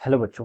Hello बच्चों,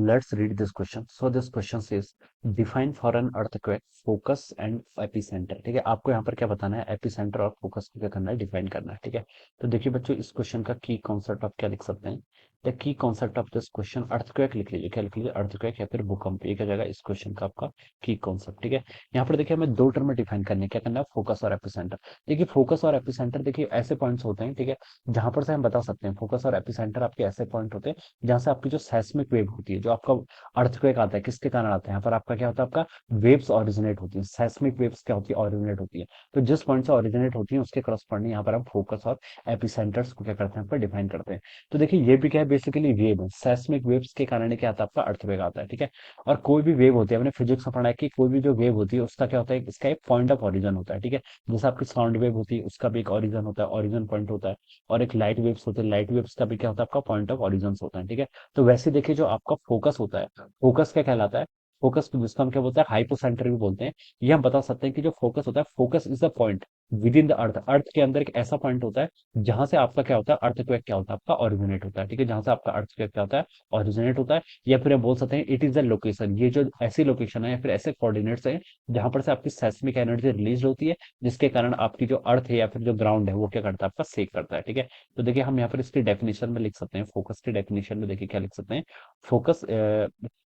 let's read this question. So this question says define for an earthquake focus and epicenter. ठीक है, आपको यहाँ पर क्या बताना है, एपिसेंटर और फोकस को क्या करना है, डिफाइन करना है। ठीक है, तो देखिए बच्चों, इस क्वेश्चन का की कॉन्सेप्ट आप क्या लिख सकते हैं। The key concept of this question earthquake लिख लीजिए। क्या लिख लीजिए, अर्थक्वेक या फिर भूकंप। ये क्या जाएगा इस क्वेश्चन का आपका की कॉन्सेप्ट। ठीक है, यहाँ पर देखिए हमें दो टर्म में डिफाइन करने हैं, क्या करना है, फोकस और एपिसेंटर। देखिए फोकस और एपिसेंटर देखिए ऐसे पॉइंट्स होते हैं, ठीक है, जहां पर से हम बता सकते हैं फोकस और एपिसेंटर आपके ऐसे पॉइंट होते हैं जहां से आपकी जो सेस्मिक वेव होती है, जो आपका अर्थक्वेक आता है, किसके कारण आता है, यहाँ पर आपका क्या होता है, आपका वेव्स ओरिजिनेट होती है। सेस्मिक वेव्स क्या होती है, ओरिजिनेट होती है। तो जिस पॉइंट से ओरिजिनेट होती है उसके करस्पॉन्डिंग यहाँ पर हम फोकस और एपिसेंटर्स को क्या करते हैं, यहाँ पर डिफाइन करते हैं। तो देखिए ये भी क्या है, बेसिकली वेव है। सेस्मिक वेव्स के कारण क्या आता है, आपका अर्थक्वेक आता है। ठीक है, और कोई भी वेव होती है, हमने फिजिक्स में पढ़ा है कि कोई भी जो वेव होती है उसका क्या होता है, इसका एक पॉइंट ऑफ ओरिजिन होता है। ठीक है, जैसे आपकी साउंड वेव होती है उसका भी एक ओरिजिन होता है, ओरिजिन पॉइंट होता है। और एक लाइट वेव्स होते हैं, लाइट वेव्स का भी क्या होता है, आपका पॉइंट ऑफ ओरिजिन होता है। ठीक है, तो वैसे देखिए जो आपका फोकस होता है, फोकस क्या कहलाता है, फोकस जिसको हम क्या बोलते हैं, हाइपोसेंटर भी बोलते हैं। ये हम बता सकते हैं कि जो फोकस होता है, focus is the point within the earth. Earth के अंदर एक ऐसा पॉइंट होता है जहां से आपका क्या होता है, अर्थक्वेक क्या होता है, आपका ओरिजिनेट होता है। ठीक है, जहां से आपका अर्थक्वेक क्या होता है, ओरिजिनेट होता है। या फिर हम बोल सकते हैं इट इज द लोकेशन। ये जो ऐसी लोकेशन है या फिर ऐसे कोऑर्डिनेट्स है जहां पर से आपकी सेस्मिक एनर्जी रिलीज होती है, जिसके कारण आपकी जो अर्थ है या फिर जो ग्राउंड है वो क्या करता है, आपका सेक करता है। ठीक है, तो देखिए हम यहाँ पर इसकी डेफिनेशन में लिख सकते हैं, फोकस की डेफिनेशन में देखिए क्या लिख सकते हैं। Focus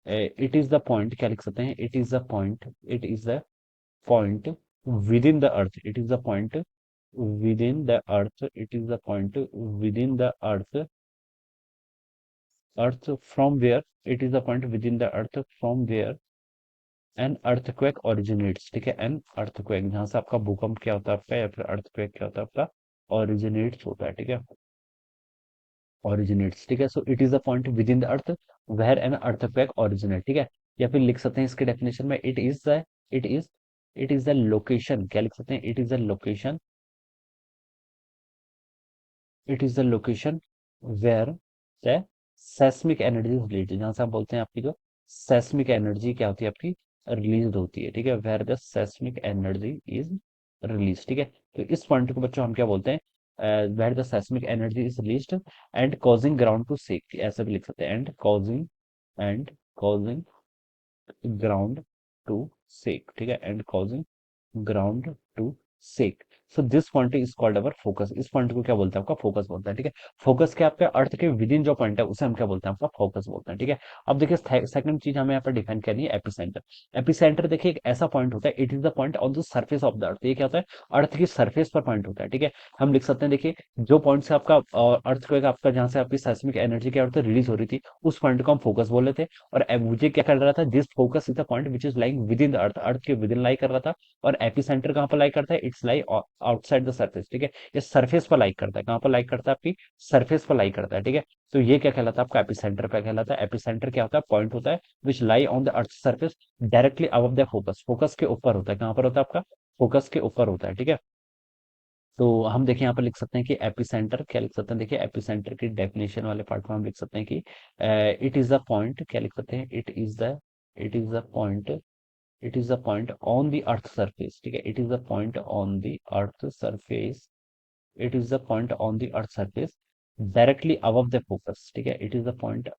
it is the point, क्या लिख सकते हैं, it is the point, it is the point within the earth, it is the point within the earth, it is the point within the earth, earth from where, it is the point within the earth from where an earthquake originates. ठीक है, an earthquake, जहां से आपका भूकंप क्या होता है आपका, या फिर अर्थक्वेक क्या होता है आपका, ओरिजिनेट्स होता है। ठीक है, ओरिजिनेट्स। ठीक है, so it is the point within the earth where an earthquake originate. ठीक है, या फिर लिख सकते हैं इसके डेफिनेशन में, it is it is the location. क्या लिख सकते हैं, it is the location, it is the location where the seismic energy is release, जहां से हम बोलते हैं आपकी जो सेस्मिक एनर्जी क्या होती है, आपकी रिलीज होती है। ठीक है, where the seismic energy is release. ठीक है, तो इस पॉइंट को बच्चों हम क्या बोलते हैं, where the seismic energy is released and causing ground to shake, ऐसा भी लिख सकते हैं, and causing ground to shake. ठीक है, and causing ground to shake. So this point is called our focus. इस पॉइंट को क्या बोलते हैं, आपका फोकस बोलते हैं। ठीक है, फोकस के आपके अर्थ के विद इन जो पॉइंट है उसे हम क्या बोलते हैं, आपका फोकस बोलते हैं। ठीक है, अब देखिए सेकंड चीज हमें यहाँ पर डिफाइन करनी है, एपिसेंटर। एपिसेंटर देखिए एक ऐसा पॉइंट होता है, it is the point on the surface of the earth. ये क्या होता है, अर्थ की सर्फेस पर पॉइंट होता है। ठीक है, हम लिख सकते हैं, देखिए जो पॉइंट से आपका अर्थ को आपका जहां से आपकी सेस्मिक एनर्जी क्या होता है, रिलीज हो रही थी, उस पॉइंट को हम फोकस बोल रहे थे। और मुझे क्या कर रहा था, this focus is the point which is lying within the earth, earth के विद इन लाई कर रहा था। और एपिसेंटर कहाँ पर लाइक करता है, it's lie outside the surface. ठीक है, ये सरफेस पर लाइक करता है, कहाँ पर लाइक करता है, आपकी सरफेस पर लाइक करता है। ठीक है, तो ये क्या कहलाता है, आपका एपिसेंटर पे कहलाता है। एपिसेंटर क्या होता है, पॉइंट होता है which lie on the earth surface directly above the focus, focus के ऊपर होता है। कहाँ पर होता है, आपका फोकस के ऊपर होता है। ठीक है, तो हम देखिए यहाँ पर लिख सकते हैं कि एपिसेंटर क्या लिख सकते हैं, देखिए एपिसेंटर की डेफिनेशन वाले पार्ट में हम लिख सकते हैं कि इट इज द पॉइंट, क्या लिख सकते हैं, it is the point, it is the point on the earth surface. ठीक है, it is the point on the earth surface, it is the point on the earth surface directly above the focus. ठीक है, it is the point,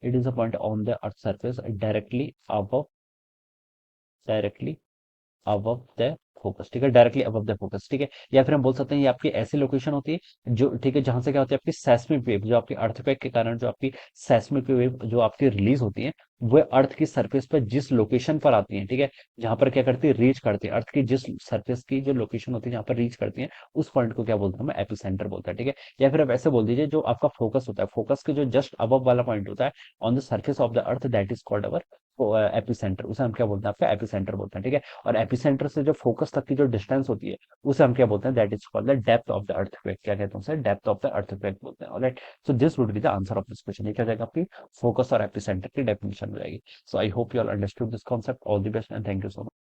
it is the point on the earth surface directly above, directly above the focus. ठीक है, directly above the focus. ठीक है, या फिर हम बोल सकते हैं ये आपकी ऐसी लोकेशन होती है जो, ठीक है, जहां से क्या होती है, आपकी सेस्मिक वेव, जो आपकी अर्थक्वेक के कारण जो आपकी सेस्मिक वेव जो आपकी रिलीज होती है, वो अर्थ की सरफेस पर जिस लोकेशन पर आती है, ठीक है, जहां पर क्या करती है, रीच करती है, अर्थ की जिस सरफेस की जो लोकेशन होती है जहां पर रीच करती है, उस पॉइंट को क्या बोलते हैं, हम एपिसेंटर बोलते हैं। ठीक है, या फिर आप ऐसे बोल दीजिए, जो आपका फोकस होता है, फोकस के जो जस्ट अबव वाला पॉइंट होता है on the surface of the earth, that is called our epicentre, उसे हम क्या बोलते हैं, आपका एपिसेंटर बोलते हैं। ठीक है, और एपिसेंटर से जो फोकस तक की जो डिस्टेंस होती है उसे हम क्या बोलते हैं, that is called the depth of the earthquake. क्या कहते हैं उसे, डेप्थ ऑफ द अर्थक्वेक बोलते हैं। Alright, so this would be the answer of this question. ये क्या हो जाएगा, आपकी फोकस और एपिसेंटर की डेफिनेशन हो जाएगी। So I hope you all understood this concept. All the best and thank you so much.